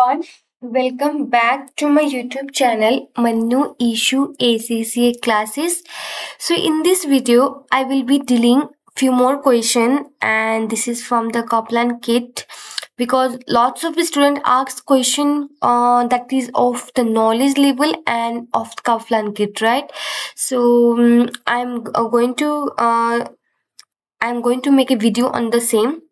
everyone. Welcome back to my YouTube channel Mannu Issue ACCA classes. So in this video, I will be dealing few more question, and this is from the Kaplan kit because lots of the student ask question that is of the knowledge level and of the Kaplan kit, right? So I'm going to make a video on the same.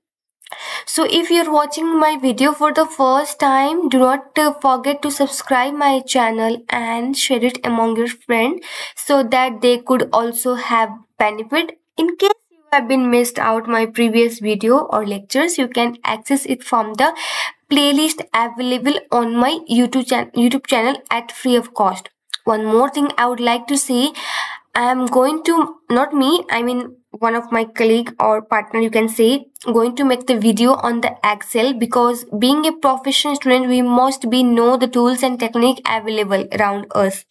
So if you're watching my video for the first time, do not forget to subscribe my channel and share it among your friends so that they could also have benefit. In case you have been missed out my previous video or lectures, you can access it from the playlist available on my YouTube channel at free of cost. One more thing I would like to say, I am going to, not me, I mean one of my colleague or partner, you can say, going to make the video on the Excel, because being a professional student, we must be know the tools and technique available around us.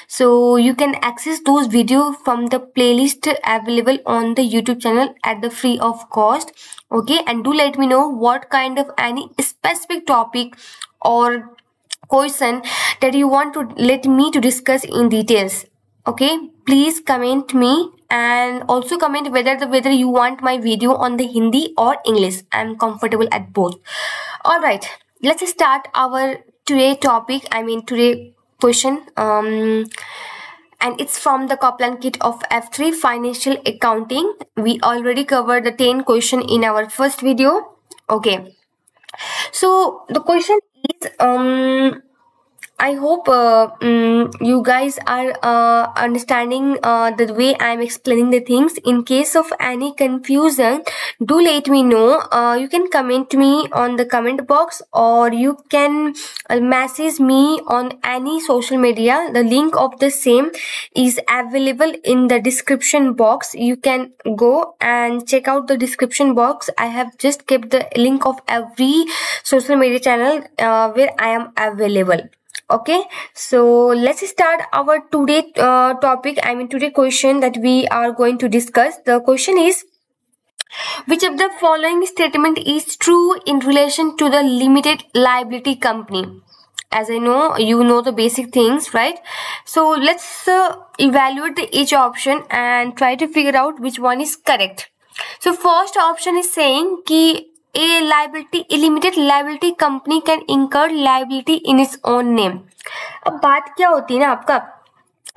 So you can access those videos from the playlist available on the YouTube channel at the free of cost. Okay, and do let me know what kind of any specific topic or question that you want to let me to discuss in details. Okay, please comment me, and also comment whether you want my video on the Hindi or English. I'm comfortable at both. All right, let's start our today topic. Today question. And it's from the Kaplan kit of F3 Financial Accounting. We already covered the 10 question in our first video. Okay, so the question is I hope you guys are understanding the way I'm explaining the things. In case of any confusion, do let me know. You can comment me on the comment box, or you can message me on any social media. The link of the same is available in the description box. You can go and check out the description box. I have just kept the link of every social media channel where I am available. Okay, so let's start our today topic. Today question that we are going to discuss. The question is, which of the following statement is true in relation to the limited liability company? As I know, you know the basic things, right? So let's evaluate each option and try to figure out which one is correct. So first option is saying कि a limited liability company can incur liability in its own name. अब बात क्या होती है ना, आपका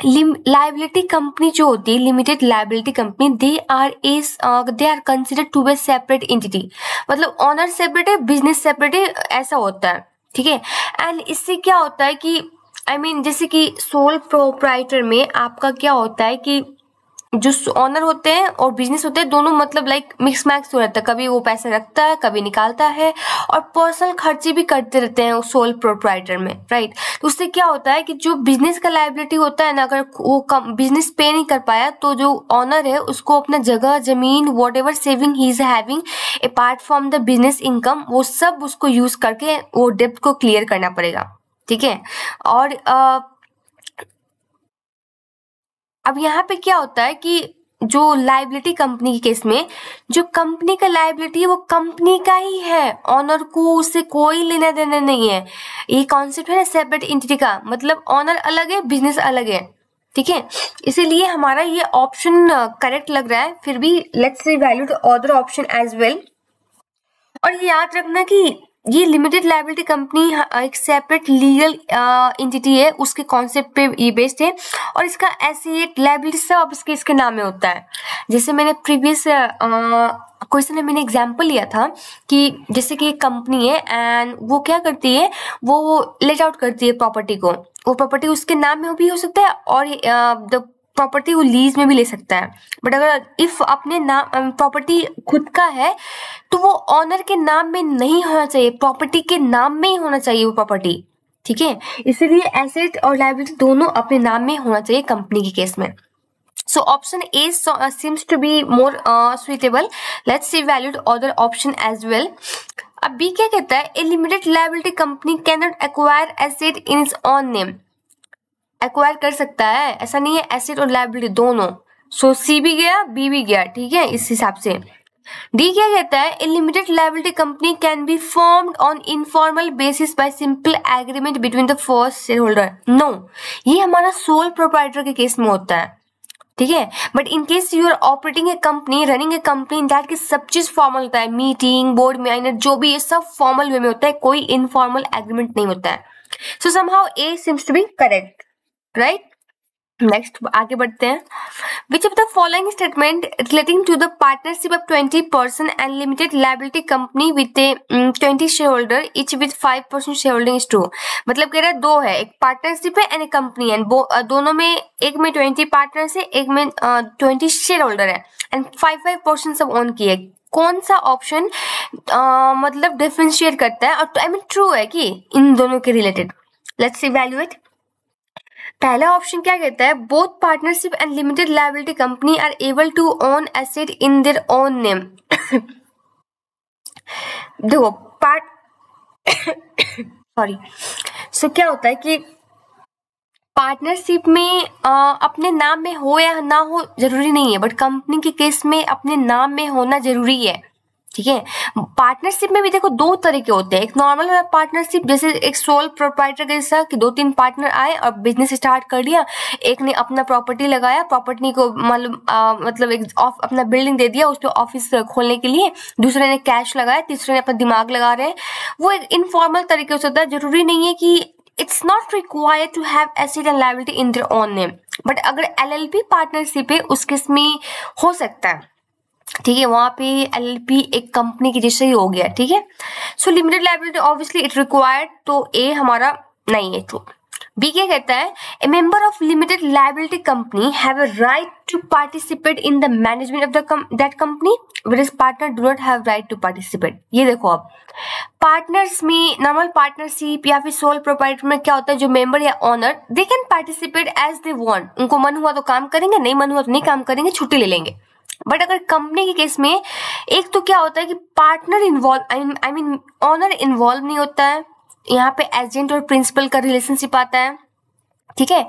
liability company जो होती है, limited liability company, they are considered to be separate entity. मतलब ऑनर सेपरेट है, बिजनेस सेपरेट है, ऐसा होता है. ठीक है. एंड इससे क्या होता है कि जैसे कि सोल प्रोप्राइटर में आपका क्या होता है कि जो ऑनर होते हैं और बिजनेस होते हैं, दोनों मतलब मिक्स मैक्स हो रहता है. कभी वो पैसे रखता है, कभी निकालता है, और पर्सनल खर्चे भी करते रहते हैं सोल प्रोप्राइटर में, राइट. तो उससे क्या होता है कि जो बिजनेस का लायबिलिटी होता है ना, अगर वो बिजनेस पे नहीं कर पाया, तो जो ऑनर है उसको अपना जगह, जमीन, what ever saving he is having apart from the business income, वो सब उसको यूज करके वो डेब्ट को क्लियर करना पड़ेगा. ठीक है. और अब यहाँ पे क्या होता है कि जो लाइबिलिटी कंपनी के केस में, जो कंपनी का लाइबिलिटी है वो कंपनी का ही है, ऑनर को उससे कोई लेना देना नहीं है. ये कॉन्सेप्ट है ना सेपरेट एंटिटी का, मतलब ऑनर अलग है, बिजनेस अलग है. ठीक है. इसीलिए हमारा ये ऑप्शन करेक्ट लग रहा है. फिर भी let's evaluate other option as well. और ये याद रखना कि ये लिमिटेड लायबिलिटी कंपनी एक सेपरेट लीगल एंटिटी है, उसके कॉन्सेप्ट पे ये बेस्ड है, और इसका एसेट, लायबिलिटी सब इसके नाम में होता है. जैसे मैंने प्रीवियस क्वेश्चन में मैंने एग्जांपल लिया था कि जैसे कि एक कंपनी है एंड वो क्या करती है, वो लेट आउट करती है प्रॉपर्टी को. वो प्रॉपर्टी उसके नाम में भी हो सकता है और द प्रॉपर्टी वो लीज में भी ले सकता है. बट अगर इफ अपने नाम प्रॉपर्टी खुद का है तो वो ऑनर के नाम में नहीं होना चाहिए, प्रॉपर्टी के नाम में ही होना चाहिए वो प्रॉपर्टी. ठीक है. इसीलिए एसेट और लायबिलिटी दोनों अपने नाम में होना चाहिए कंपनी के केस में. So option A seems to be more suitable. Let's evaluate other option as well. अब बी क्या कहता है, A limited liability company can not acquire asset in its own name. Acquire कर सकता है, ऐसा नहीं है, एसेट और लायबिलिटी दोनों. सो सी भी गया, बी भी गया. ठीक है. इस हिसाब से डी क्या कहता है, A limited liability company can be formed on informal basis by simple agreement between the first shareholder. No, ये हमारा सोल प्रोप्राइटर के केस में होता है, ठीक है। But in case you are operating a company, running a company, that की सब चीज फॉर्मल होता है, मीटिंग, बोर्ड माइनर, जो भी, ये सब फॉर्मल वे में होता है, कोई इनफॉर्मल एग्रीमेंट नहीं होता है। So somehow A seems to be correct, right. Next आगे बढ़ते हैं। Which of the following statement relating to the partnership of 20% and limited liability company with a 20 share holder each with 5% share holding is true. मतलब कह रहा है दो है, एक पार्टनरशिप है एंड ए कंपनी है, दोनों में, एक में 20 पार्टनर्स है, एक में 20 शेयर होल्डर है एंड 5% सब ओन किए। कौन सा ऑप्शन मतलब डिफरेंशिएट करता है और आई मीन ट्रू है कि इन दोनों के रिलेटेड? Let's evaluate. पहला ऑप्शन क्या कहता है, both partnership and limited liability company are able to own asset in their own name. देखो सॉरी, सो क्या होता है कि पार्टनरशिप में अपने नाम में हो या ना हो जरूरी नहीं है, बट कंपनी के केस में अपने नाम में होना जरूरी है, ठीक है। पार्टनरशिप में भी देखो दो तरह के होते हैं, एक नॉर्मल वाला पार्टनरशिप जैसे एक सोल प्रोप्राइटर के जैसा कि 2-3 पार्टनर आए और बिजनेस स्टार्ट कर लिया, एक ने अपना प्रॉपर्टी लगाया, प्रॉपर्टी को मतलब एक अपना बिल्डिंग दे दिया उस पर ऑफिस खोलने के लिए, दूसरे ने कैश लगाया, तीसरे ने अपना दिमाग लगा रहे हैं, वो एक इनफॉर्मल तरीके से होता है। जरूरी नहीं है कि it's not required to have asset and liability in their own name, but अगर LLP पार्टनरशिप है उस केस में हो सकता है, ठीक है। वहां पे LLP एक कंपनी की जैसे ही हो गया, ठीक है। सो limited liability obviously it required, तो ए हमारा नहीं है ट्रू। बी क्या कहता है, a member of limited liability company have a right to participate in the management of that company whereas partner do not have right to participate. ये देखो, अब पार्टनर्स में नॉर्मल पार्टनरशिप या फिर सोल प्रोप्राइटर में क्या होता है, जो मेंबर या owner they can participate as they want, उनको मन हुआ तो काम करेंगे, नहीं मन हुआ तो नहीं काम करेंगे, छुट्टी ले लेंगे। बट अगर कंपनी के केस में एक तो क्या होता है कि partner involve, I mean owner involve नहीं होता है, यहाँ पे एजेंट और प्रिंसिपल का रिलेशनशिप आता है, ठीक है।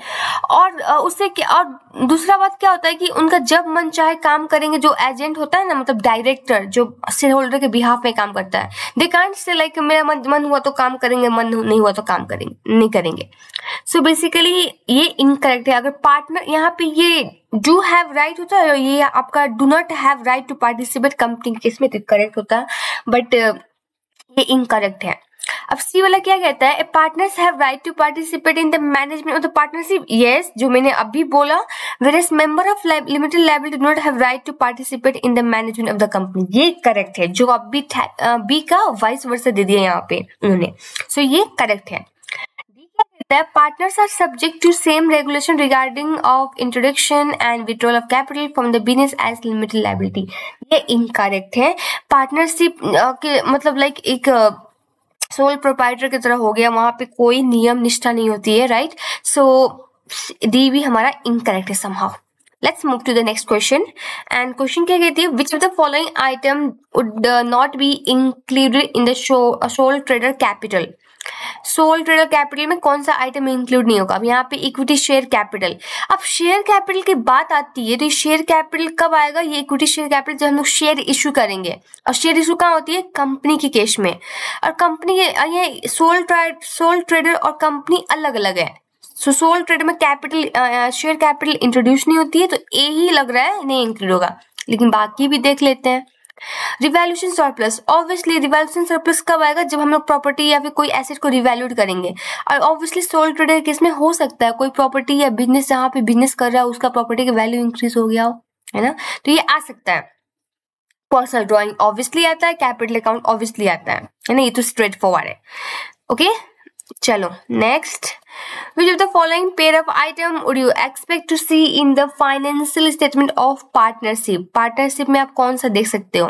और उससे क्या, और दूसरा बात क्या होता है कि उनका जब मन चाहे काम करेंगे, जो एजेंट होता है ना, मतलब डायरेक्टर जो शेयर होल्डर के बिहाफ में काम करता है, दे कांट से लाइक मेरा मन हुआ तो काम करेंगे, मन नहीं हुआ तो काम करेंगे नहीं करेंगे। सो बेसिकली ये इनकरेक्ट है। अगर पार्टनर यहाँ पे ये डू हैव राइट होता है, ये आपका do not have right to participate company के केस में करेक्ट होता है, बट ये इनकरेक्ट है। अब सी वाला क्या कहता है, partners have right to participate in the management of the partnership. Yes, जो मैंने अभी बोला, whereas member of limited liability do not have right to participate in the management of the company. ये करेक्ट है, जो अभी बी का vice versa दे दिया यहाँ पे उन्होंने। सो ये करेक्ट है। Partners are subject to same regulation regarding of introduction and withdrawal of capital from the business as limited liability. ये इनकरेक्ट है। पार्टनरशिप के मतलब लाइक एक सोल प्रोप्राइटर की तरह हो गया, वहां पे कोई नियम निष्ठा नहीं होती है, राइट। सो डी भी हमारा इनकरेक्ट है somehow. Let's move to the next question. And question क्या कहती है, which of the following item would not be included in the sole trader capital? Soul trader capital में कौन सा आइटम इंक्लूड नहीं होगा? अब यहाँ पे इक्विटी शेयर कैपिटल। अब शेयर कैपिटल की बात आती है तो शेयर कैपिटल कब आएगा? ये इक्विटी शेयर कैपिटल जब हम लोग शेयर इशू करेंगे, और शेयर इशू कहाँ होती है? कंपनी के केस में। और कंपनी ये सोल ट्रेडर और कंपनी अलग अलग है। सो सोल ट्रेडर में कैपिटल शेयर कैपिटल इंट्रोड्यूस नहीं होती है, तो ए ही लग रहा है नहीं इंक्लूड होगा, लेकिन बाकी भी देख लेते हैं। Revaluation surplus, obviously revaluation surplus कब आएगा? जब हम लोग प्रॉपर्टी या फिर कोई एसेट को रिवैल्यूट करेंगे। और ऑब्वियसली सोल ट्रेडर केस में हो सकता है कोई प्रॉपर्टी या बिजनेस जहाँ पे बिजनेस कर रहा है उसका प्रॉपर्टी का वैल्यू इंक्रीज हो गया हो, है ना, तो ये आ सकता है। पर्सनल ड्रॉइंग ऑब्वियसली आता है, कैपिटल अकाउंट ऑब्वियसली आता है ना, ये तो स्ट्रेट फॉरवर्ड है। ओके, चलो next. Which of the following pair of item would you expect to see in the financial statement of partnership? Partnership में आप कौन सा देख सकते हो?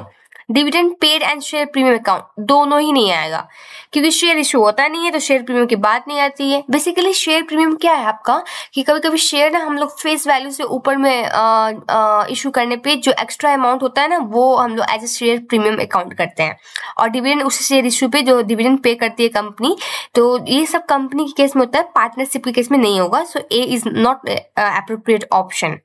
Dividend paid and share premium account, दोनों ही नहीं आएगा क्योंकि शेयर इशू होता नहीं है, तो शेयर प्रीमियम की बात नहीं आती है। बेसिकली शेयर प्रीमियम क्या है आपका कि कभी कभी शेयर ना हम लोग फेस वैल्यू से ऊपर में इशू करने पे जो एक्स्ट्रा अमाउंट होता है ना, वो हम लोग as a share premium account करते हैं। और डिविडेंड उस शेयर इशू पे जो डिविडेंड पे करती है कंपनी, तो ये सब कंपनी के केस में होता है, पार्टनरशिप के केस में नहीं होगा। So A is not appropriate option.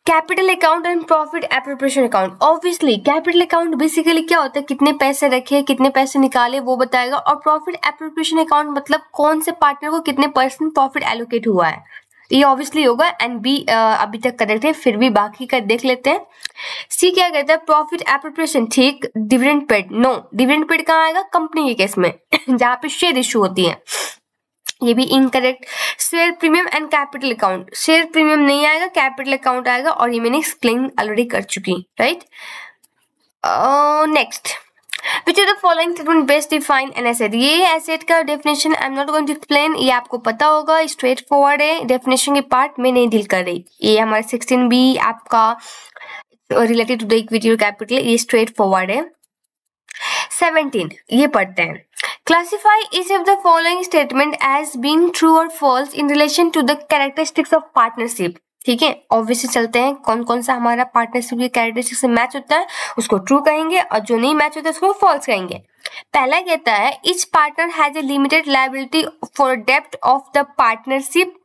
Capital account and profit appropriation account. Obviously capital account basically क्या होता है, कितने पैसे रखे, कितने पैसे निकाले वो बताएगा, और प्रॉफिट एप्रोप्रिएशन अकाउंट मतलब कौन से पार्टनर को कितने परसेंट प्रॉफिट एलोकेट हुआ है, ये ऑब्वियसली होगा। एंड बी अभी तक करेक्ट है, फिर भी बाकी का देख लेते हैं। सी क्या कहता है, प्रॉफिट एप्रोप्रिएशन, ठीक। Dividend paid, no, dividend paid कहाँ आएगा, कंपनी के केस में जहाँ पे शेयर इशू होती है, ये भी incorrect. Share premium and capital account, share premium नहीं आएगा, कैपिटल अकाउंट आएगा, और ये मैंने एक्सप्लेन ऑलरेडी कर चुकी, right. Next, which of the following statement best define an asset. ये एसेट का definition I am not going to explain, ये आपको पता होगा, स्ट्रेट फॉरवर्ड है, डेफिनेशन के पार्ट में नहीं डील कर रही। ये हमारा 16B आपका रिलेटेड टू द इक्विटी और कैपिटल, ये स्ट्रेट फॉरवर्ड है। 17 ये पढ़ते हैं, classify each of the following statement as being true or false in relation to the characteristics of partnership। ठीक है, ऑब्वियसली चलते हैं, कौन कौन सा हमारा पार्टनरशिप के कैरेक्टरिस्टिक से मैच होता है उसको ट्रू कहेंगे, और जो नहीं मैच होता है उसको फॉल्स कहेंगे। पहला कहता है, each partner has a limited liability for debt of the partnership।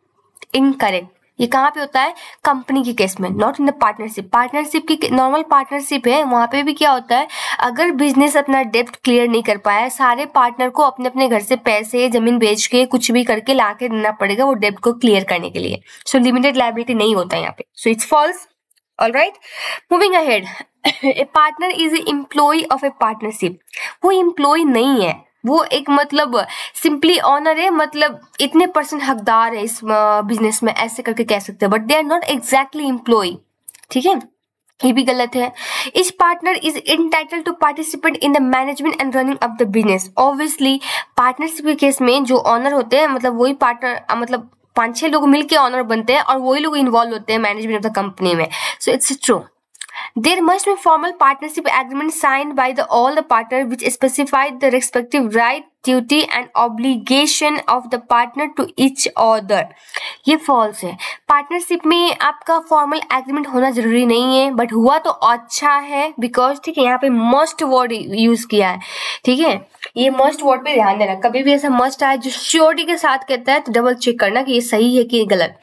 Incorrect, ये कहाँ पे होता है, कंपनी के केस में, not in the partnership. Partnership की नॉर्मल पार्टनरशिप है, वहां पे भी क्या होता है, अगर बिजनेस अपना डेब्ट क्लियर नहीं कर पाया, सारे पार्टनर को अपने अपने घर से पैसे, जमीन बेच के, कुछ भी करके ला के देना पड़ेगा वो डेब्ट को क्लियर करने के लिए। सो लिमिटेड लायबिलिटी नहीं होता है यहाँ पे, so it's false. Alright, moving ahead, a partner is a employee of a partnership. वो एम्प्लॉय नहीं है, वो एक मतलब सिंपली ऑनर है, मतलब इतने परसेंट हकदार है इस बिजनेस में, ऐसे करके कह सकते हैं, but they are not exactly employee. ठीक है, ये भी गलत है। इस partner is entitled to participate in the management and running of the business. Obviously partnership के केस में जो ऑनर होते हैं, मतलब वही पार्टनर, मतलब 5-6 लोग मिलके ऑनर बनते हैं और वही लोग इन्वॉल्व होते हैं मैनेजमेंट ऑफ द कंपनी में। So it's true. There must be formal partnership agreement signed by all the partners which specify the respective right, duty and obligation of the partner to each other। ये false है। Partnership में आपका formal agreement होना जरूरी नहीं है, but हुआ तो अच्छा है, बिकॉज ठीक है यहाँ पे मस्ट वर्ड यूज किया है। ठीक है, ये मस्ट वर्ड पे ध्यान देना, कभी भी ऐसा मस्ट आए जो श्योरिटी के साथ कहता है तो डबल चेक करना कि ये सही है कि गलत।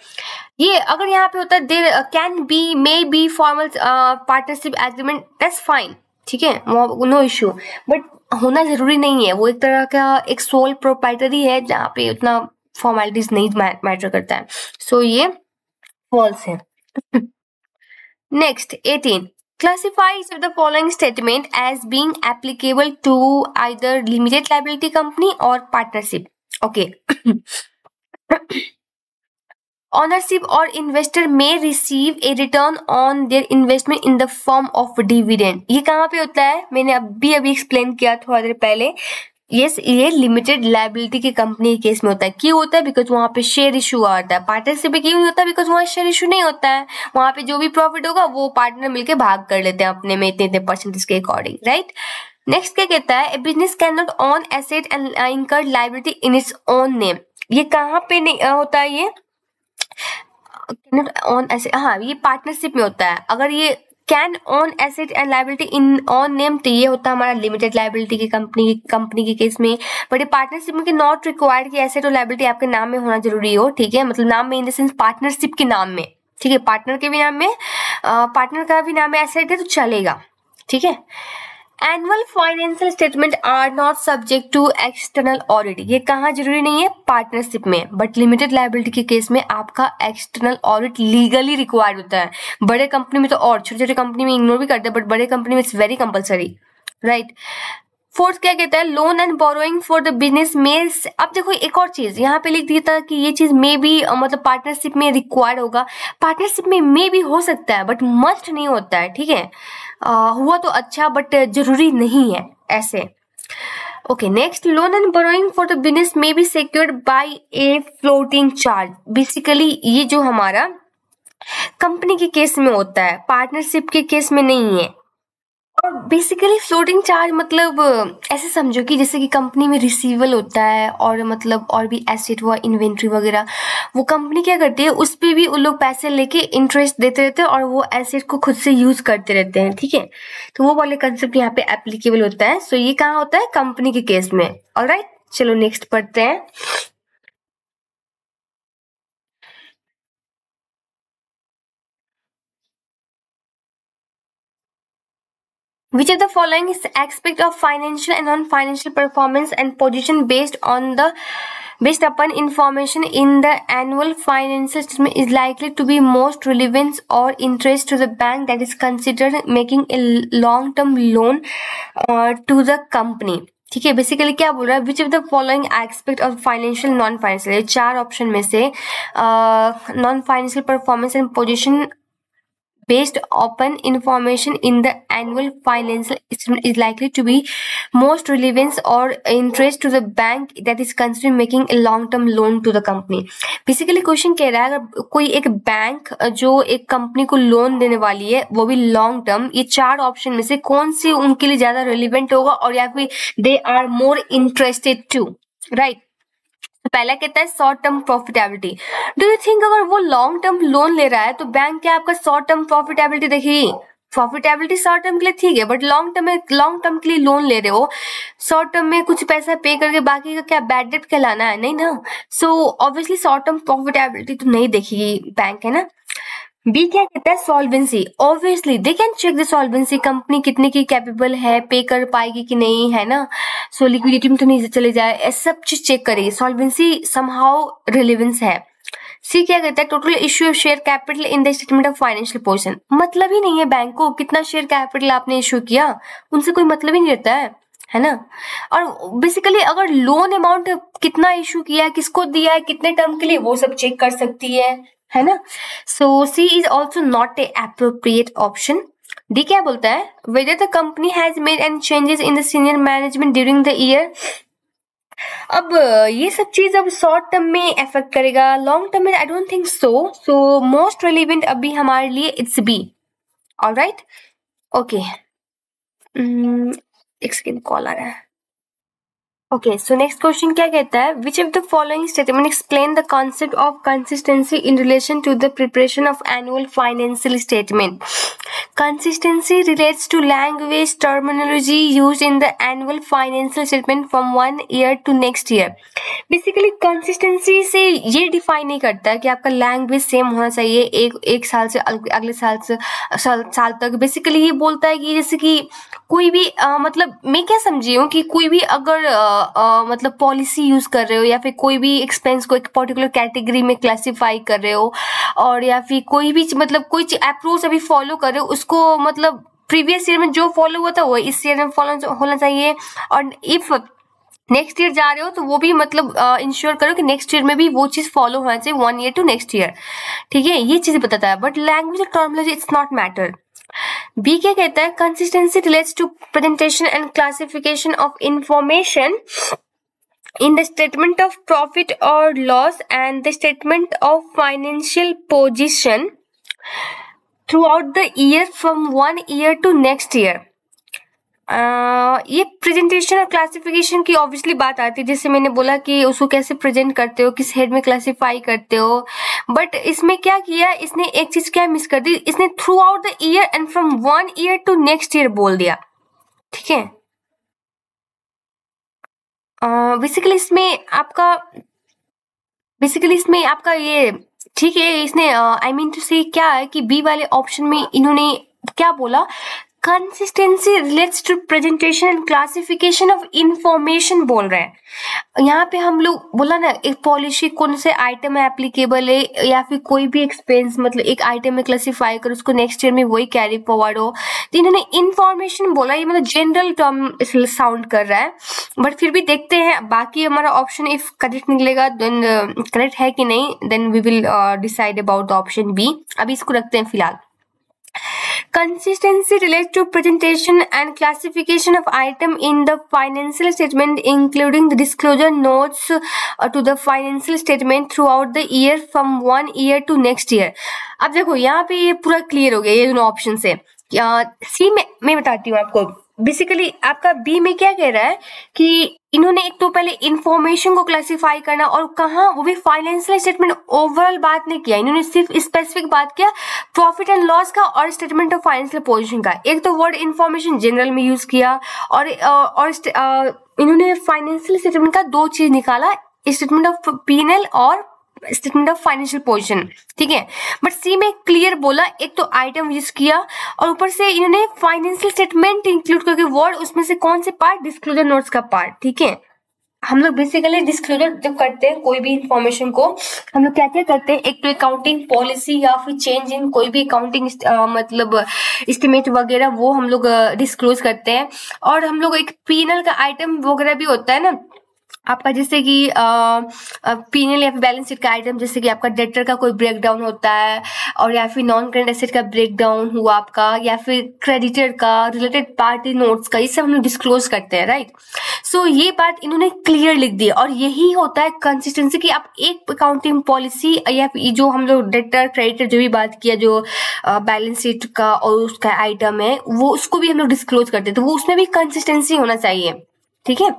ये अगर यहाँ पे होता है there can be, may be formal partnership agreement, that's fine, ठीक है, नो इश्यू, बट होना जरूरी नहीं है। वो एक तरह का एक सोल प्रोप्राइटरी है जहाँ पे उतना फॉर्मेलिटीज नहीं मैटर करता है। सो ये फॉल्स है। Next 18, classify each of the following statement as being applicable to either limited liability company or partnership। Okay। Ownership or investor may receive a return on their investment in the form of dividend। ये कहाँ पे होता है, मैंने अभी explain किया थोड़ा देर पहले। यस, ये लिमिटेड लायबिलिटी की कंपनी के केस में होता है। क्यों होता है, बिकॉज वहां पे शेयर इशू आता है। पार्टनरशिप में क्यों नहीं होता, बिकॉज वहां शेयर इशू नहीं होता है, वहां पे जो भी प्रॉफिट होगा वो पार्टनर मिलके भाग कर लेते हैं अपने में इतने परसेंटेज के अकॉर्डिंग, राइट। नेक्स्ट क्या कहता है, A business can not own asset and incurred liability in its own name. ये कहाँ पे नहीं होता है, ये कैन नॉट ओन एसेट, हाँ ये पार्टनरशिप में होता है। अगर ये can own asset and liability in on name तो ये होता है हमारा लिमिटेड लायबिलिटी की कंपनी के केस में। बट ये पार्टनरशिप में नॉट रिक्वायर्ड कि एसेट और लायबिलिटी आपके नाम में होना जरूरी हो। ठीक है, मतलब नाम में इन द सेंस पार्टनरशिप के नाम में। ठीक है, पार्टनर के भी नाम में, पार्टनर का भी नाम में एसेट है तो चलेगा। ठीक है, annual financial statement are not subject to external audit. ये कहाँ जरूरी नहीं है, पार्टनरशिप में, बट लिमिटेड लायबिलिटी के केस में आपका एक्सटर्नल ऑडिट लीगली रिक्वायर्ड होता है। बड़े कंपनी में तो और, छोटे छोटे कंपनी में इग्नोर भी करते हैं, बट बड़े कंपनी में it's very compulsory, right. Fourth क्या कहता है, loan and borrowing for the business में। अब देखो एक और चीज यहाँ पे लिख दिया था कि ये चीज मे भी मतलब पार्टनरशिप में रिक्वायर्ड होगा। पार्टनरशिप में मे भी हो सकता है बट मस्ट नहीं होता है। ठीक है, हुआ तो अच्छा बट जरूरी नहीं है ऐसे। Okay, next, loan and borrowing for the business may be secured by a floating charge. Basically ये जो हमारा कंपनी के केस में होता है, पार्टनरशिप के केस में नहीं है। और बेसिकली फ्लोटिंग चार्ज मतलब ऐसे समझो कि जैसे कि कंपनी में रिसीवेबल होता है और मतलब और भी एसेट हुआ, इन्वेंट्री वगैरह, वो कंपनी क्या करती है उस पे भी उन लोग पैसे लेके इंटरेस्ट देते रहते हैं और वो एसेट को खुद से यूज करते रहते हैं। ठीक है, तो वो वाले कंसेप्ट यहाँ पे एप्लीकेबल होता है। सो ये कहाँ होता है, कंपनी के केस में। ऑलराइट, चलो नेक्स्ट पढ़ते हैं। Which of the following is aspect of financial and non-financial performance and position based upon information in the annual financial statement is likely to be most relevant or interest to the bank that is considered making a long-term loan to the company. ठीक है, basically क्या बोल रहा है, विच of the following aspect of financial non financial, ये चार option में से non financial performance and position based upon information in the annual financial statement is likely to be most relevant or interest to the bank that is considering making a long term loan to the company. Basically question कह रहा है अगर कोई एक bank जो एक company को loan देने वाली है वो भी लॉन्ग टर्म, ये चार ऑप्शन में से कौन सी उनके लिए ज्यादा रिलेवेंट होगा और या फिर they are more interested to, right. पहला कहता है short term profitability. Do you think अगर वो लॉन्ग टर्म लोन ले रहा है तो बैंक क्या आपका शॉर्ट टर्म प्रॉफिटेबिलिटी देखेगी? प्रॉफिटेबिलिटी शॉर्ट टर्म के लिए ठीक है, बट लॉन्ग टर्म के लिए लोन ले रहे हो, शॉर्ट टर्म में कुछ पैसा पे करके बाकी का क्या बैड डेट कहलाना है? नहीं ना। So obviously short term profitability तो नहीं देखेगी बैंक, है ना। बी क्या कहता है solvency. Obviously they can check the solvency, company कितने की कैपेबल है, पे कर पाएगी कि नहीं, है ना। सो लिक्विडिटी में तो नहीं चले जाए, ऐसा सब चीज चेक करेगी, सॉल्वेंसी समहाउ रिलेवेंस है। सी क्या कहता है total issue of share capital in the statement of financial position. मतलब ही नहीं है बैंक को कितना शेयर कैपिटल आपने इश्यू किया, उनसे कोई मतलब ही नहीं रहता है ना। और बेसिकली अगर लोन अमाउंट कितना इश्यू किया है, किसको दिया है, कितने टर्म के लिए, वो सब चेक कर सकती है ना। So C is also not a appropriate option. D क्या बोलता है whether the company has made any changes in the senior management during the year. अब ये सब चीज अब शॉर्ट टर्म में इफेक्ट करेगा, लॉन्ग टर्म में I don't think so most relevant अभी हमारे लिए इट्स बी। ऑलराइट, ओके, एक सेकेंड कॉल आ रहा है। ओके, सो नेक्स्ट क्वेश्चन क्या कहता है विच of the following statement explain the concept of consistency in relation to the preparation of annual financial statement. Consistency relates to language terminology used in the annual financial statement from one year to next year. Basically consistency से ये define नहीं करता कि आपका language same होना चाहिए एक साल से अगले साल तक। बेसिकली ये बोलता है कि जैसे कि कोई भी मतलब मैं क्या समझी हूँ कि कोई भी अगर मतलब पॉलिसी यूज कर रहे हो या फिर कोई भी एक्सपेंस को एक पर्टिकुलर कैटेगरी में क्लासिफाई कर रहे हो और या फिर कोई भी मतलब कोई अप्रोच अभी फॉलो कर रहे हो, उसको मतलब प्रीवियस ईयर में जो फॉलो हुआ था वो इस ईयर में फॉलो होना चाहिए। और इफ नेक्स्ट ईयर जा रहे हो तो वो भी मतलब इंश्योर करो कि नेक्स्ट ईयर में भी वो चीज फॉलो होना चाहिए one year to next year, ठीक है। ये चीज बताता है, but language terminology it's not matter. B क्या कहता है consistency relates to presentation and classification of information in the statement of profit or loss and the statement of financial position throughout the year from one year to next year। ये presentation और classification की obviously बात आती है, जैसे मैंने बोला कि उसको कैसे प्रेजेंट करते हो, किस हेड में क्लासिफाई करते हो। बट इसमें क्या किया, इसने एक चीज क्या मिस कर दी, इसने throughout the year end from one year to next year बोल दिया, ठीक है। बेसिकली इसमें आपका ये ठीक है, इसने आई मीन टू से क्या है कि बी वाले ऑप्शन में इन्होंने क्या बोला, consistency relates to presentation and classification of information बोल रहे हैं। यहाँ पे हम लोग बोला ना एक पॉलिसी कौन से आइटम में एप्लीकेबल है या फिर कोई भी एक्सपेंस मतलब एक आइटम में क्लासिफाई कर उसको नेक्स्ट ईयर में वही कैरी फॉरवर्ड हो, तो इन्होंने इंफॉर्मेशन बोला, ये मतलब जनरल टर्म साउंड कर रहा है। बट फिर भी देखते हैं बाकी हमारा ऑप्शन इफ करेक्ट निकलेगा देन करेक्ट है कि नहीं, then we will decide about the option B. अभी इसको रखते हैं फिलहाल। Consistency relates to presentation and classification of item in the financial statement, including the disclosure notes to the financial statement throughout the year from one year to next year। अब देखो यहाँ पे ये पूरा क्लियर हो गया ये दोनों ऑप्शन से। सी में मैं बताती हूँ आपको, बेसिकली आपका बी में क्या कह रहा है कि इन्होंने एक तो पहले इंफॉर्मेशन को क्लासिफाई करना और कहा वो भी फाइनेंशियल स्टेटमेंट ओवरऑल बात नहीं किया, इन्होंने सिर्फ स्पेसिफिक बात किया प्रॉफिट एंड लॉस का और स्टेटमेंट ऑफ फाइनेंशियल पोजीशन का। एक तो वर्ड इंफॉर्मेशन जनरल में यूज किया और इन्होंने फाइनेंशियल स्टेटमेंट का दो चीज निकाला, स्टेटमेंट ऑफ P&L और स्टेटमेंट ऑफ फाइनेंशियल पोजीशन, ठीक है। बट सी में क्लियर बोला, एक तो आइटम यूज किया और ऊपर से इन्होंने फाइनेंशियल स्टेटमेंट इंक्लूड करके वर्ड, उसमें से कौन से पार्ट, डिस्क्लोजर नोट्स का पार्ट, ठीक है। हम लोग बेसिकली डिस्क्लोजर जब करते हैं कोई भी इंफॉर्मेशन को, हम लोग क्या क्या करते हैं, एक तो अकाउंटिंग पॉलिसी या फिर चेंज इन कोई भी अकाउंटिंग मतलब एस्टिमेट वगैरह, वो हम लोग डिस्क्लोज करते हैं। और हम लोग एक पीएनएल का आइटम वगैरह भी होता है ना आपका, जैसे कि पीएनएल या फिर बैलेंस शीट का आइटम, जैसे कि आपका डेटर का कोई ब्रेकडाउन होता है, और या फिर नॉन करेंट एसेट का ब्रेकडाउन हुआ आपका, या फिर क्रेडिटर का, रिलेटेड पार्टी नोट्स का, ये सब हम लोग डिस्क्लोज करते हैं, राइट। सो ये बात इन्होंने क्लियर लिख दी, और यही होता है कंसिस्टेंसी कि आप एक अकाउंटिंग पॉलिसी या फिर जो हम लोग डेटर क्रेडिटर जो भी बात किया, जो बैलेंस शीट का और उसका आइटम है, वो उसको भी हम लोग डिस्क्लोज करते हैं, तो वो उसमें भी कंसिस्टेंसी होना चाहिए, ठीक है।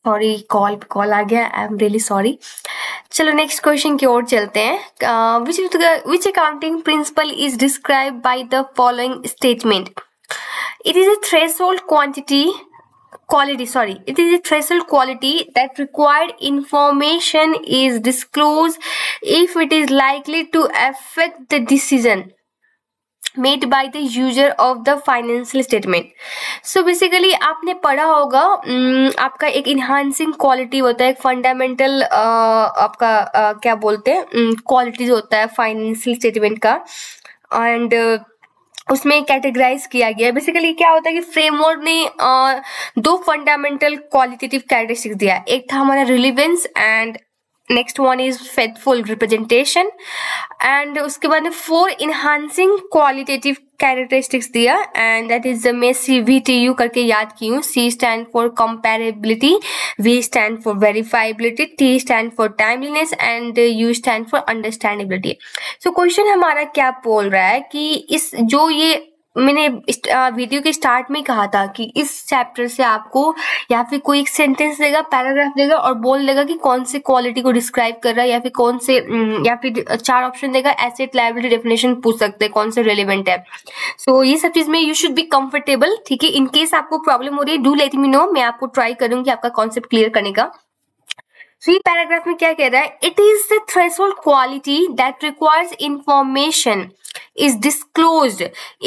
सॉरी, कॉल आ गया, आई एम रियली सॉरी। चलो नेक्स्ट क्वेश्चन की ओर चलते हैं। Which accounting principle is describe by the following statement? It is a threshold it is a threshold quality that required information is disclosed if it is likely to affect the decision made by the user of the financial statement. So basically आपने पढ़ा होगा, आपका एक enhancing quality होता है, एक fundamental आपका क्या बोलते हैं क्वालिटीज होता है फाइनेंशियल स्टेटमेंट का, एंड उसमें कैटेगराइज किया गया है। बेसिकली क्या होता है कि फ्रेमवर्क ने दो फंडामेंटल क्वालिटेटिव कैरेक्टरिस्टिक्स दिया, एक था हमारा relevance and next one is faithful representation, and उसके बाद में 4 इनहांसिंग क्वालिटेटिव कैरेक्टरिस्टिक्स दिया, एंड दैट इज द मैं CVTU करके याद की हूँ। C stand for comparability, V stand for verifiability, T stand for timeliness and U stand for understandability. So question हमारा क्या बोल रहा है कि इस जो ये मैंने वीडियो के स्टार्ट में कहा था कि इस चैप्टर से आपको या फिर कोई एक सेंटेंस देगा, पैराग्राफ देगा और बोल देगा कि कौन से क्वालिटी को डिस्क्राइब कर रहा है, या फिर कौन से या फिर 4 ऑप्शन देगा, एसेट लायबिलिटी डेफिनेशन पूछ सकते हैं कौन से रेलेवेंट है। सो ये सब चीज में यू शुड बी कंफर्टेबल, ठीक है। इन केस आपको प्रॉब्लम हो रही है, डू लेट मी नो, मैं आपको ट्राई करूंगी आपका कॉन्सेप्ट क्लियर करने का। So, ये पैराग्राफ में क्या कह रहा है, it is the threshold quality that requires information is disclosed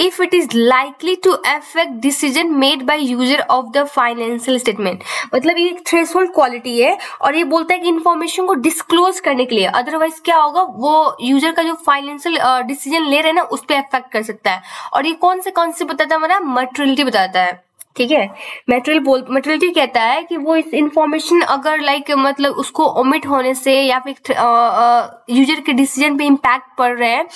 if it is likely to affect decision made by user of the financial statement। मतलब ये एक थ्रेशोल्ड क्वालिटी है और ये बोलता है कि इंफॉर्मेशन को डिस्क्लोज करने के लिए, अदरवाइज क्या होगा, वो यूजर का जो फाइनेंशियल डिसीजन ले रहे हैं ना उस पर अफेक्ट कर सकता है। और ये कौन से बताता है, हमारा मटेरियलिटी बताता है, ठीक है। मटेरियलिटी कहता है कि वो इस इंफॉर्मेशन अगर लाइक मतलब उसको ओमिट होने से या फिर यूजर के डिसीजन पे इम्पैक्ट पड़ रहे हैं,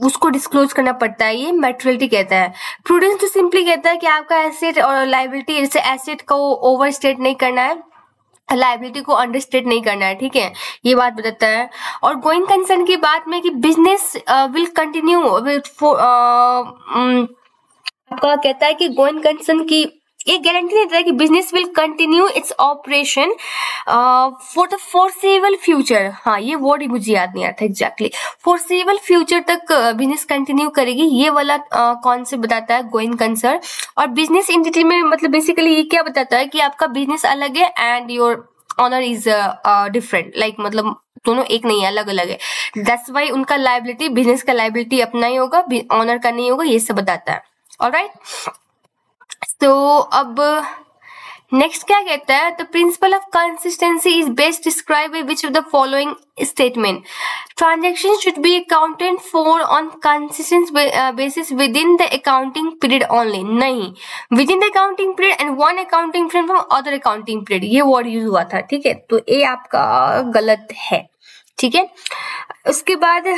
उसको डिस्क्लोज करना पड़ता है, ये मटेरियलिटी कहता है। प्रूडेंस तो सिंपली कहता है कि आपका एसेट और लायबिलिटी, जैसे एसेट को ओवर स्टेट नहीं करना है, लायबिलिटी को अंडरस्टेट नहीं करना है, ठीक है, ये बात बताता है। और गोइंग कंसर्न की बात में कि बिजनेस विल कंटिन्यू, आपका कहता है कि गोइंग कंसर्न की एक गारंटी देता है कि business will continue its operation for the foreseeable future. हाँ, ये वर्ड ही मुझे याद नहीं आता एग्जैक्टली, फोरसेबल फ्यूचर तक बिजनेस कंटिन्यू करेगी, ये वाला कॉन्सेप्ट बताता है गोइंग कंसर्न। और बिजनेस एंटिटी में मतलब बेसिकली ये क्या बताता है कि आपका बिजनेस अलग है and your owner is different, like मतलब दोनों एक नहीं है, अलग अलग है। दैट्स वाई उनका लायबिलिटी, बिजनेस का लायबिलिटी अपना ही होगा, ऑनर का नहीं होगा, ये सब बताता है। ऑलराइट, तो अब नेक्स्ट क्या कहता है, the principle of consistency is best describe by which of the following statement? Transaction should be accounted for on consistent basis within the accounting period only. नहीं, within the accounting period and one accounting period from other accounting period, ये word use हुआ था, ठीक है, तो ये आपका गलत है, ठीक है। उसके बाद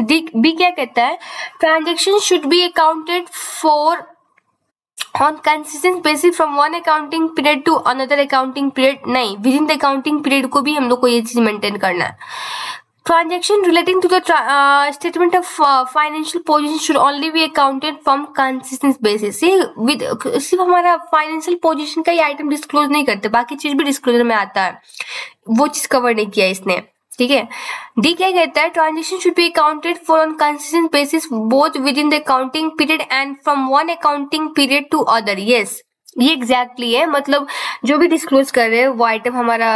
बी क्या कहता है, transaction should be accounted for on consistent basis from one accounting period to another accounting period. नहीं, within the accounting period को भी हम लोग को ये चीज मेंटेन करना है। Transaction relating to the statement of financial position should only be accounted from consistent basis. सिर्फ हमारा फाइनेंशियल पोजीशन का ही आइटम डिस्क्लोज नहीं करते, बाकी चीज भी डिस्क्लोजर में आता है, वो चीज कवर नहीं किया इसने, ठीक है। डी क्या कहता है, transaction should be accounted for on consistent basis both within the accounting period and from one accounting period to other. Yes, ये एग्जैक्टली है, मतलब जो भी डिस्क्लोज कर रहे हैं वो आइटम हमारा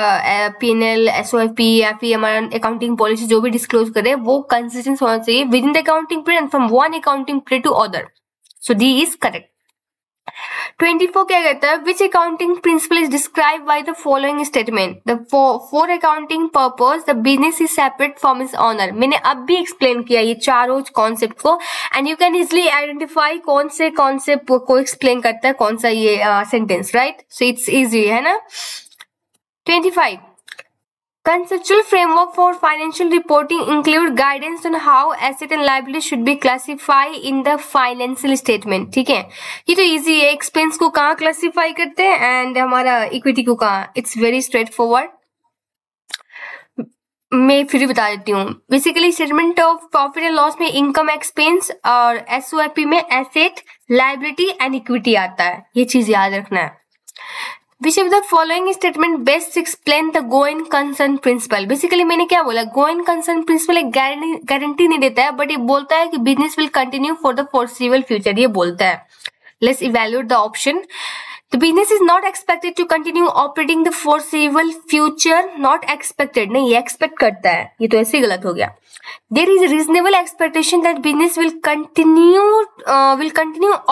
P&L, SOP या फिर हमारा अकाउंटिंग पॉलिसी जो भी डिस्क्लोज कर रहे हैं वो कंसिस्टेंट होना चाहिए within the accounting period from one accounting period to other. So D is correct. 24 क्या कहता है, which accounting principle is describe by the following statement, the for accounting purpose the business is separate from its owner. मैंने अब भी explain किया ये चारों concept को, and you can easily identify कौन से कॉन्सेप्ट को एक्सप्लेन करता है कौन सा ये sentence, right. So it's easy है ना. 25 conceptual framework for financial reporting include guidance on how asset and liability should be classified in the financial statement. ठीक है, ये तो इजी है. एक्सपेंस को कहाँ क्लासीफाई करते हैं एंड हमारा इक्विटी को कहाँ. It's very straight forward. मैं फिर बता देती हूँ. Basically statement of profit and loss में इनकम एक्सपेंस और SOP में एसेट, लाइबिलिटी एंड इक्विटी आता है. ये चीज याद रखना है. Which of the following statement best explain the going concern principle? Basically मैंने क्या बोला, going concern principle एक गारंटी नहीं देता है, बट ये बोलता है कि business will continue for the foreseeable future. ये बोलता है. Let's evaluate the option. The business is not expected to continue operating the foreseeable future. Not expected, नहीं, ये expect करता है. ये तो ऐसे ही गलत हो गया. There is a reasonable expectation that business will continue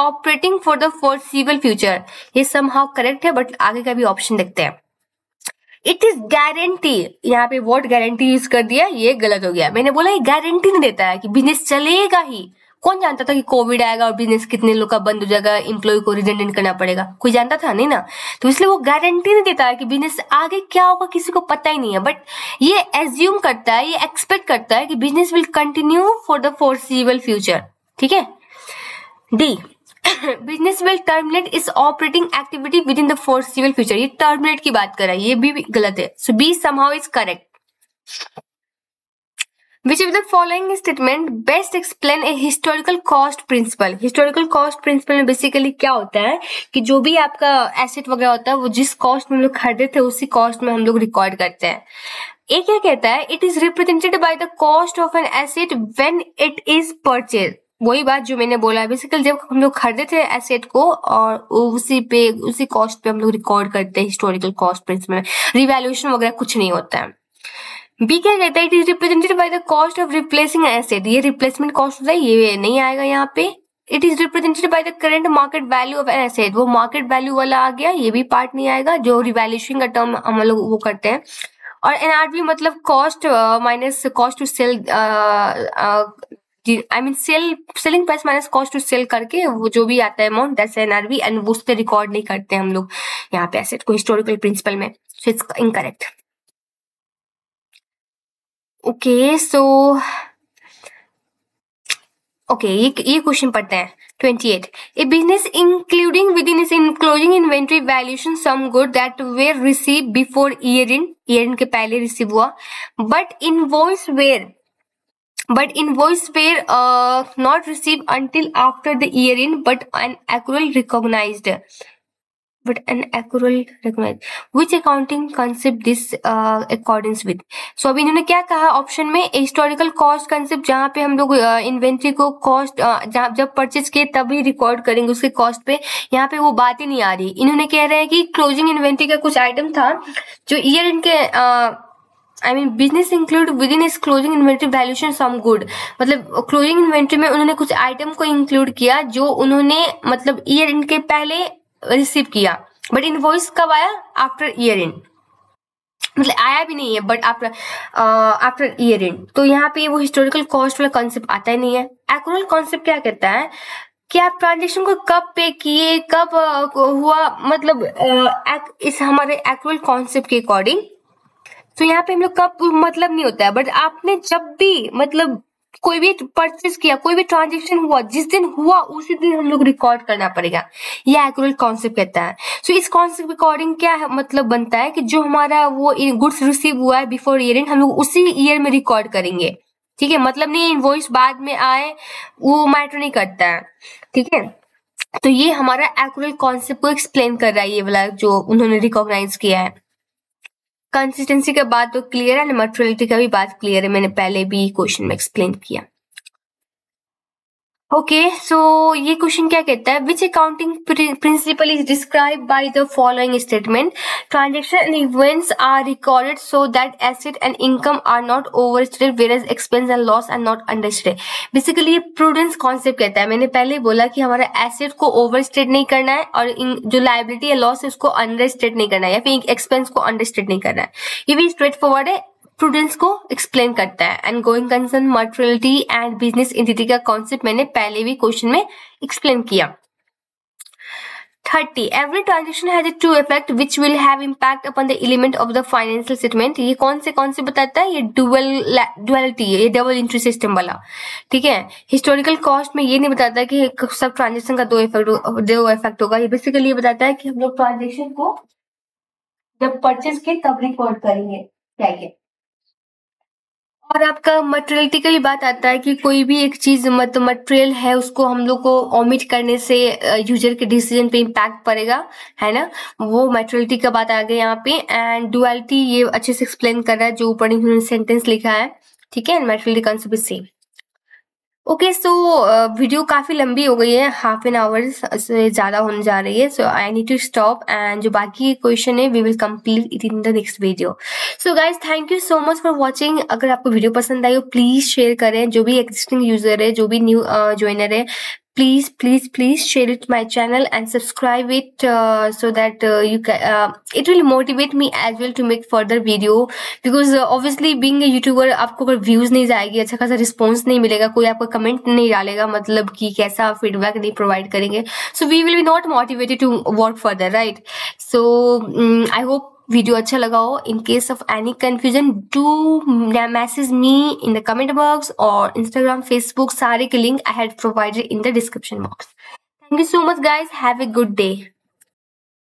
operating for the foreseeable future. ये somehow correct है, but आगे का भी ऑप्शन देखते हैं. It is guarantee, यहाँ पे word guarantee यूज कर दिया, ये गलत हो गया. मैंने बोला ये गारंटी नहीं देता है कि बिजनेस चलेगा ही. कौन जानता था कि कोविड आएगा और बिजनेस कितने लोग का बंद हो जाएगा, एम्प्लॉय को रिडेंडेंट करना पड़ेगा, कोई जानता था नहीं ना. तो इसलिए वो गारंटी नहीं देता है कि बिजनेस आगे क्या होगा, किसी को पता ही नहीं है, बट ये एज्यूम करता है, ये एक्सपेक्ट करता है कि business will continue for the foreseeable future. ठीक है. D, business will terminate its operating activity within the foreseeable future. ये टर्मिनेट की बात कर रहा है, ये भी गलत है. So B somehow is correct. Which of the following statement best explain a historical cost principle? Historical cost principle में बेसिकली क्या होता है कि जो भी आपका एसेट वगैरह होता है वो जिस कॉस्ट में हम लोग खरीदे थे उसी कॉस्ट में हम लोग रिकॉर्ड करते हैं. एक क्या कहता है, it is represented by the cost of an asset when it is purchase. वही बात जो मैंने बोला, बेसिकली जब हम लोग खरीदे थे एसेट को और उसी कॉस्ट पे हम लोग रिकॉर्ड करते हैं. हिस्टोरिकल कॉस्ट प्रिंसिपल में रिवैल्यूएशन वगैरह कुछ नहीं होता है. बी क्या कहता है, it is represented by the cost of replacing asset. ये रिप्लेसमेंट कॉस्ट होता है, ये नहीं आएगा यहाँ पे. It is represented by the current market value of an asset. वो मार्केट वैल्यू वाला आ गया, ये भी पार्ट नहीं आएगा. जो रिवैल्यूएशन का टर्म हम लोग वो करते हैं. और NRV मतलब cost minus cost to sell, I mean selling price minus cost to sell करके वो जो भी आता है अमाउंट, दैट्स NRV, एंड उस पे रिकॉर्ड नहीं करते हम लोग यहाँ पे एसेट को हिस्टोरिकल प्रिंसिपल में. So it's incorrect. Okay so ये क्वेश्चन पढ़ते हैं. 28 A business including within is closing inventory valuation some good that were received before year end के पहले रिसीव हुआ, but invoice were not received until after the year end, but an accrual recognized. Which accounting concept this accordance with? So अभी इन्होंने क्या कहा option में, historical cost concept, जहाँ पे हम लोग इन्वेंट्री को कॉस्ट जब परचेज किए तभी रिकॉर्ड करेंगे उसके कॉस्ट पे. यहाँ पे वो बात ही नहीं आ रही. इन्होंने कह रहे हैं कि क्लोजिंग इन्वेंट्री का कुछ आइटम था जो ईयर एंड के business include within is closing inventory valuation some good. मतलब क्लोजिंग इन्वेंट्री में उन्होंने कुछ आइटम को इंक्लूड किया जो उन्होंने मतलब ईयर एंड के पहले रिसीव किया, बट इनवॉइस कब आया, आफ्टर ईयर एंड. मतलब आया भी नहीं है बट आफ्टर ईयर एंड. तो यहाँ पे वो हिस्टोरिकल कॉस्ट वाला कॉन्सेप्ट आता ही नहीं है. एक्रूअल कॉन्सेप्ट क्या कहता है कि आप ट्रांजेक्शन को कब पे किए, कब हुआ, मतलब इस हमारे एक्रूअल कॉन्सेप्ट के अकॉर्डिंग. तो यहाँ पे हम लोग कब मतलब नहीं होता है, बट आपने जब भी मतलब कोई भी परचेज किया, कोई भी ट्रांजेक्शन हुआ, जिस दिन हुआ उसी दिन हम लोग रिकॉर्ड करना पड़ेगा. ये एक्रूअल कॉन्सेप्ट कहता है. सो इस कॉन्सेप्ट के अकॉर्डिंग क्या है, मतलब बनता है कि जो हमारा वो गुड्स रिसीव हुआ है बिफोर ईयर एंड हम लोग उसी ईयर में रिकॉर्ड करेंगे. ठीक है, मतलब नहीं इनवॉइस बाद में आए वो मैटर नहीं करता है. ठीक है, तो ये हमारा एक्रूअल कॉन्सेप्ट को एक्सप्लेन कर रहा है, ये वाला जो उन्होंने रिकॉग्नाइज किया है. कंसिस्टेंसी का बात तो क्लियर है, मटेरियलिटी का भी बात क्लियर है, मैंने पहले भी क्वेश्चन में एक्सप्लेन किया. ओके सो ये क्वेश्चन क्या कहता है, which accounting principle is describe by the following statement, transaction and events are recorded so that asset and income are not overstated whereas expense and loss are not understated. Basically ये prudence concept कहता है, मैंने पहले बोला कि हमारा asset को overstate नहीं करना है और जो लायबिलिटी या लॉस है उसको अंडरस्टेट नहीं करना है या फिर एक्सपेंस को अंडरस्टेट नहीं करना है। ये भी स्ट्रेट फॉरवर्ड है, प्रूडेंस को एक्सप्लेन करता है। And going concern materiality and business entity का कॉन्सेप्ट मैंने पहले भी क्वेश्चन में एक्सप्लेन किया। 30 every transaction has a true effect which will have impact upon the element of the financial statement। ये कौन से बताता है, ये डुअलिटी है, ये डबल एंट्री सिस्टम वाला, ठीक है। हिस्टोरिकल कॉस्ट में ये नहीं बताता कि सब ट्रांजेक्शन का दो इफेक्ट होगा। ये बेसिकली ये बताता है कि हम लोग ट्रांजेक्शन को जब परचेज के तब रिकॉर्ड करेंगे क्या क्या। और आपका मटेरियलिटी का भी बात आता है कि कोई भी एक चीज मटेरियल है उसको हम लोग को ओमिट करने से यूजर के डिसीजन पे इम्पैक्ट पड़ेगा, है ना, वो मटेरियलिटी का बात आ गया यहाँ पे। एंड डुअलिटी ये अच्छे से एक्सप्लेन कर रहा है जो ऊपर इन्होंने सेंटेंस लिखा है, ठीक है। Materiality concept is same. Okay so video काफी लंबी हो गई है, हाफ एन आवर से ज्यादा होने जा रही है, so I need to stop and जो बाकी क्वेश्चन है we will complete it in the next video. So guys thank you so much for watching. अगर आपको वीडियो पसंद आई हो प्लीज शेयर करें, जो भी एग्जिस्टिंग यूजर है, जो भी न्यू ज्वाइनर है, please share it my channel and subscribe it so that it will motivate me as well to make further video because obviously being a YouTuber आपको अगर views नहीं जाएगी, अच्छा खासा रिस्पॉन्स नहीं मिलेगा, कोई आपको कमेंट नहीं डालेगा, मतलब कि कैसा फीडबैक नहीं प्रोवाइड करेंगे, so we will be not motivated to work further, right? So I hope video अच्छा लगा हो। In case of any confusion do message me in the comment box और इंस्टाग्राम, फेसबुक, सारे के link I had provided in the description box. Thank you so much guys, have a good day.